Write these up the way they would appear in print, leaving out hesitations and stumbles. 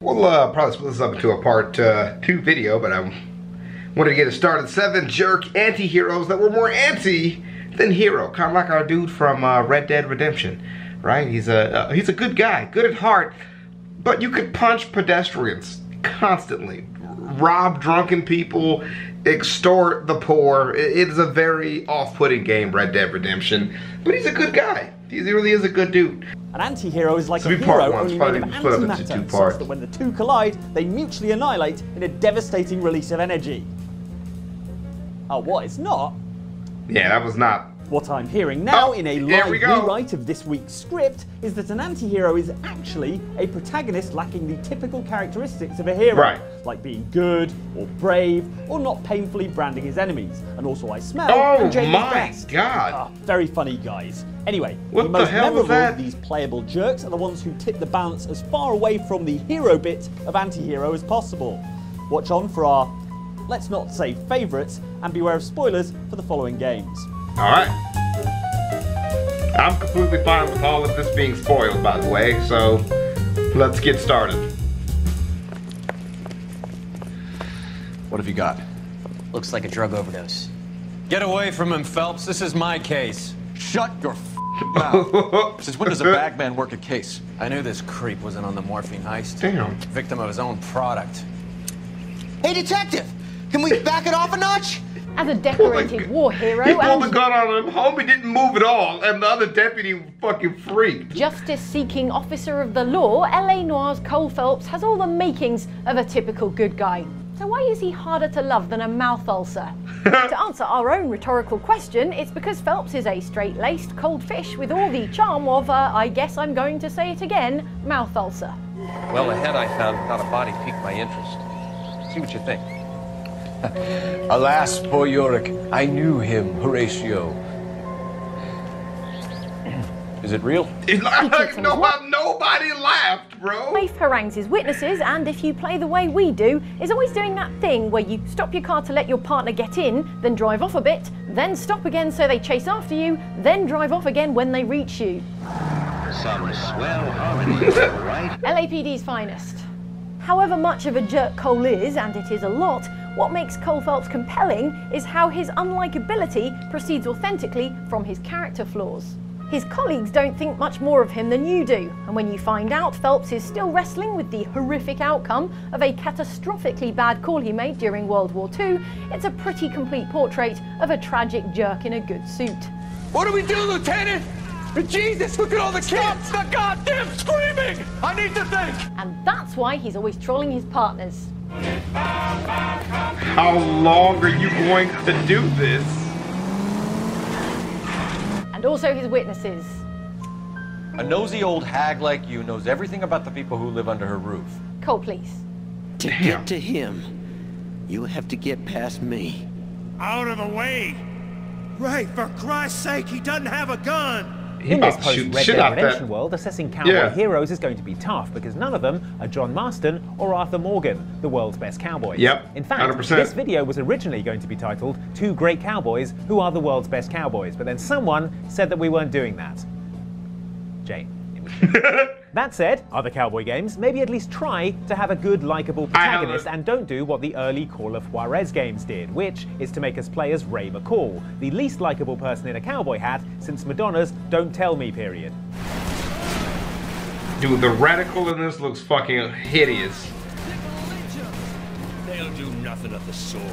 We'll probably split this up into a part 2 video, but I wanted to get it started. 7 jerk anti-heroes that were more anti than hero. Kind of like our dude from Red Dead Redemption, right? He's a good guy, good at heart, but you could punch pedestrians constantly, rob drunken people, extort the poor. It is a very off-putting game, Red Dead Redemption, but he's a good guy. He really is a good dude. An anti-hero is like a hero only made of antimatter, such that when the two collide, they mutually annihilate in a devastating release of energy. Oh, what? It's not? Yeah, that was not. What I'm hearing now in a live rewrite of this week's script is that an anti-hero is actually a protagonist lacking the typical characteristics of a hero. Right. Like being good, or brave, or not painfully branding his enemies. And also I smell oh and my god. Very funny, guys. Anyway, what the most memorable of these playable jerks are the ones who tip the balance as far away from the hero bit of anti-hero as possible. Watch on for our, let's not say favourites, and beware of spoilers for the following games. Alright. I'm completely fine with all of this being spoiled, by the way, so let's get started. What have you got? Looks like a drug overdose. Get away from him, Phelps. This is my case. Shut your mouth. Since when does a bagman work a case? I knew this creep wasn't on the morphine heist. Damn. Victim of his own product. Hey, detective! Can we back it off a notch? As a decorated war hero, he pulled the gun on him, homie didn't move at all, and the other deputy fucking freaked. Justice-seeking officer of the law, L.A. Noir's Cole Phelps has all the makings of a typical good guy. So why is he harder to love than a mouth ulcer? To answer our own rhetorical question, it's because Phelps is a straight-laced cold fish with all the charm of, I guess I'm going to say it again, mouth ulcer. Well, the head I found without a body piqued my interest. See what you think. Alas, poor Yorick, I knew him, Horatio. Is it real? Nobody laughed, bro. Life harangues his witnesses, and if you play the way we do, is always doing that thing where you stop your car to let your partner get in, then drive off a bit, then stop again so they chase after you, then drive off again when they reach you. Some swell harmonies, right? LAPD's finest. However much of a jerk Cole is, and it is a lot, what makes Cole Phelps compelling is how his unlikability proceeds authentically from his character flaws. His colleagues don't think much more of him than you do, and when you find out Phelps is still wrestling with the horrific outcome of a catastrophically bad call he made during World War II, it's a pretty complete portrait of a tragic jerk in a good suit. What do we do, Lieutenant? Jesus, look at all the kids! Stop the goddamn screaming! I need to think! And that's why he's always trolling his partners. How long are you going to do this? And also his witnesses. A nosy old hag like you knows everything about the people who live under her roof. Cole, please. To get to him, you have to get past me. Out of the way! Right, for Christ's sake, he doesn't have a gun! In this post-Red Dead Redemption world, assessing cowboy heroes is going to be tough because none of them are John Marston or Arthur Morgan, the world's best cowboys. Yep, in fact, 100%. This video was originally going to be titled Two Great Cowboys Who Are the World's Best Cowboys, but then someone said that we weren't doing that. Jane. That said, other cowboy games maybe at least try to have a good, likable protagonist and don't do what the early Call of Juarez games did, which is to make us play as Ray McCall, the least likable person in a cowboy hat since Madonna's Don't Tell Me period. Dude, the reticle in this looks fucking hideous. They'll do nothing of the sort.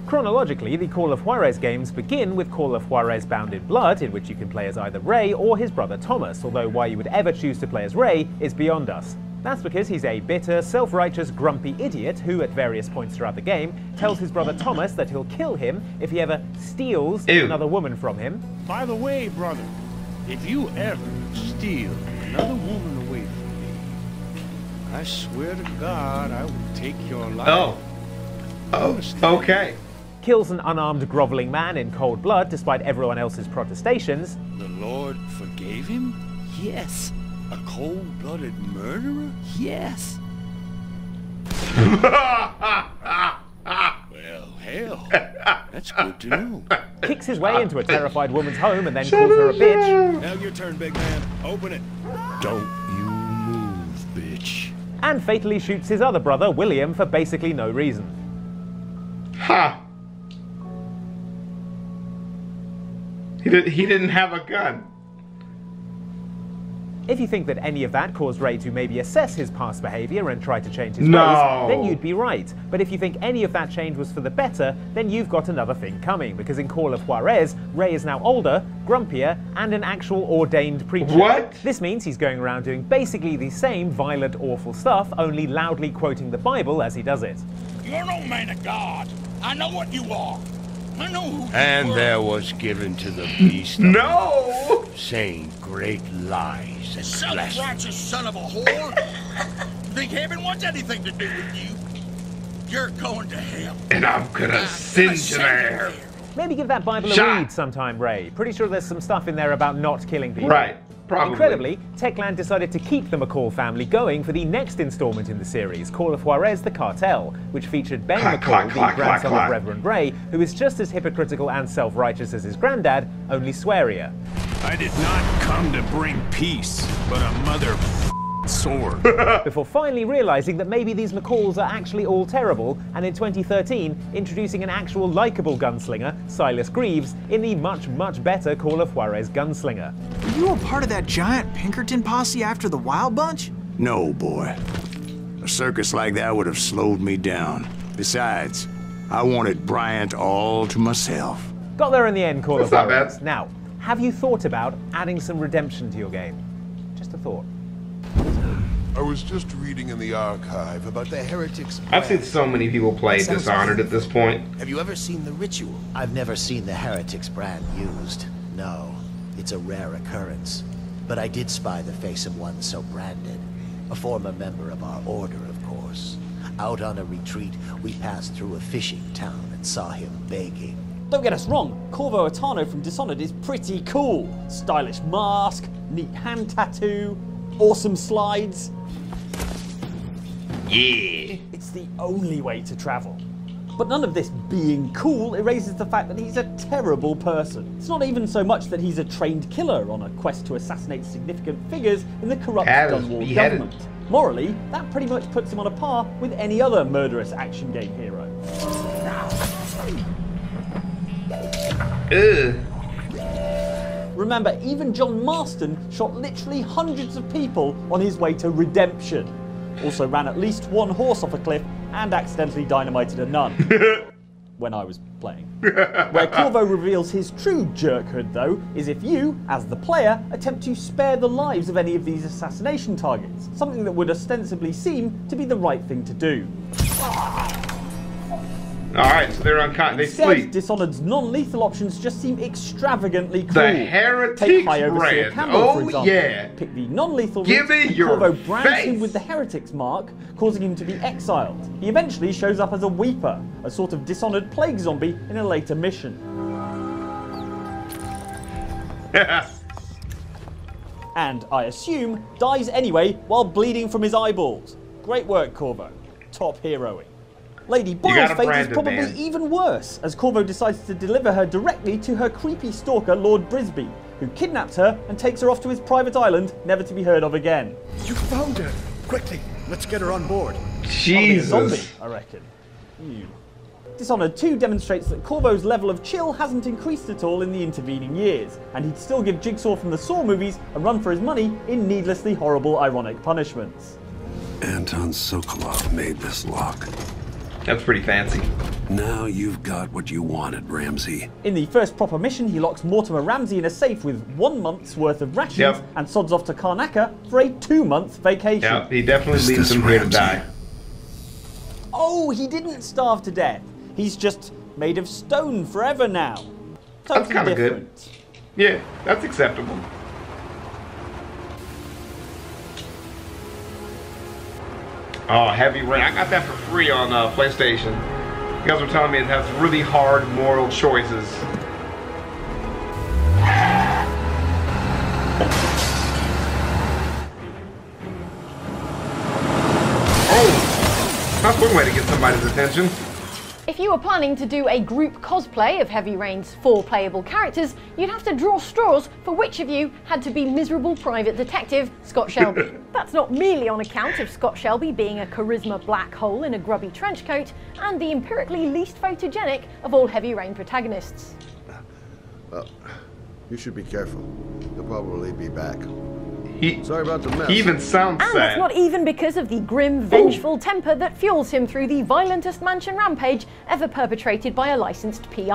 Chronologically, the Call of Juarez games begin with Call of Juarez Bound in Blood, in which you can play as either Ray or his brother Thomas, although why you would ever choose to play as Ray is beyond us. That's because he's a bitter, self-righteous, grumpy idiot who, at various points throughout the game, tells his brother Thomas that he'll kill him if he ever steals another woman from him. By the way, brother, if you ever steal another woman away from me, I swear to God I will take your life. Oh, okay. Kills an unarmed, groveling man in cold blood despite everyone else's protestations. The Lord forgave him? Yes. A cold-blooded murderer? Yes. Well, hell, that's good to know. Kicks his way into a terrified woman's home and then calls her a bitch. Now your turn, big man. Open it. Don't you move, bitch. and fatally shoots his other brother, William, for basically no reason. Ha! He didn't have a gun. If you think that any of that caused Ray to maybe assess his past behavior and try to change his ways, then you'd be right. But if you think any of that change was for the better, then you've got another thing coming, because in Call of Juarez, Ray is now older, grumpier, and an actual ordained preacher. What? This means he's going around doing basically the same violent, awful stuff, only loudly quoting the Bible as he does it. You're no man of God. I know what you are. I know who you And were. there was given to the beast No! saying great lies and blasphemy. Self-righteous son of a whore. You think heaven wants anything to do with you? You're going to hell. And I'm gonna send you there. Maybe give that Bible a read sometime, Ray. Pretty sure there's some stuff in there about not killing people. Right, probably. Incredibly, Techland decided to keep the McCall family going for the next installment in the series, Call of Juarez: The Cartel, which featured Ben McCall, the grandson of Reverend Ray, who is just as hypocritical and self-righteous as his granddad, only swearier. I did not come to bring peace, but a mother sword. Before finally realizing that maybe these McCalls are actually all terrible, and in 2013 introducing an actual likable gunslinger, Silas Greaves, in the much, much better Call of Juarez Gunslinger. Were you a part of that giant Pinkerton posse after the Wild Bunch? No, boy. A circus like that would have slowed me down. Besides, I wanted Bryant all to myself. Got there in the end, Call of That's not Juarez. bad. Now, have you thought about adding some redemption to your game? Just a thought. I was just reading in the archive about the heretics. I've seen so many people play Dishonored at this point. Have you ever seen the ritual? I've never seen the heretics brand used. No, it's a rare occurrence. But I did spy the face of one so branded. A former member of our order, of course. Out on a retreat, we passed through a fishing town and saw him begging. Don't get us wrong, Corvo Attano from Dishonored is pretty cool. Stylish mask, neat hand tattoo, awesome slides. Yeah. It's the only way to travel. But none of this being cool erases the fact that he's a terrible person. It's not even so much that he's a trained killer on a quest to assassinate significant figures in the corrupt Dunwall government. Morally, that pretty much puts him on a par with any other murderous action game hero. Remember, even John Marston shot literally hundreds of people on his way to redemption. Also ran at least one horse off a cliff and accidentally dynamited a nun. When I was playing. Where Corvo reveals his true jerkhood, though, is if you, as the player, attempt to spare the lives of any of these assassination targets, something that would ostensibly seem to be the right thing to do. Alright, so they're unconscious. They Instead, sleep. Dishonored's non-lethal options just seem extravagantly cool. The Heretics Take High Overseer brand. Campbell, for Oh, example. yeah. Pick the non-lethal Give route, me and your Corvo brands face. him with the Heretics mark, causing him to be exiled. He eventually shows up as a Weeper, a sort of Dishonored plague zombie in a later mission. And, I assume, dies anyway while bleeding from his eyeballs. Great work, Corvo. Top heroing. Lady Boyle's fate is probably even worse, as Corvo decides to deliver her directly to her creepy stalker, Lord Brisby, who kidnaps her and takes her off to his private island, never to be heard of again. You found her! Quickly, let's get her on board. Jesus. Probably a zombie, I reckon. Ew. Dishonored 2 demonstrates that Corvo's level of chill hasn't increased at all in the intervening years, and he'd still give Jigsaw from the Saw movies a run for his money in needlessly horrible ironic punishments. Anton Sokolov made this lock. That's pretty fancy. Now you've got what you wanted, Ramsey. In the first proper mission, he locks Mortimer Ramsey in a safe with 1 month's worth of rations and sods off to Karnaca for a 2-month vacation. Yeah, he definitely leaves him here to die. Oh, he didn't starve to death. He's just made of stone forever now. Totally That's kind of good. Yeah, that's acceptable. Oh, Heavy Rain. I got that for free on PlayStation. You guys were telling me it has really hard moral choices. Oh! That's one way to get somebody's attention. If you were planning to do a group cosplay of Heavy Rain's 4 playable characters, you'd have to draw straws for which of you had to be miserable private detective Scott Shelby. That's not merely on account of Scott Shelby being a charisma black hole in a grubby trench coat and the empirically least photogenic of all Heavy Rain protagonists. Well, you should be careful. He'll probably be back. Sorry about the mess. He even sounds sad. And that's not even because of the grim, vengeful temper that fuels him through the violentest mansion rampage ever perpetrated by a licensed PR.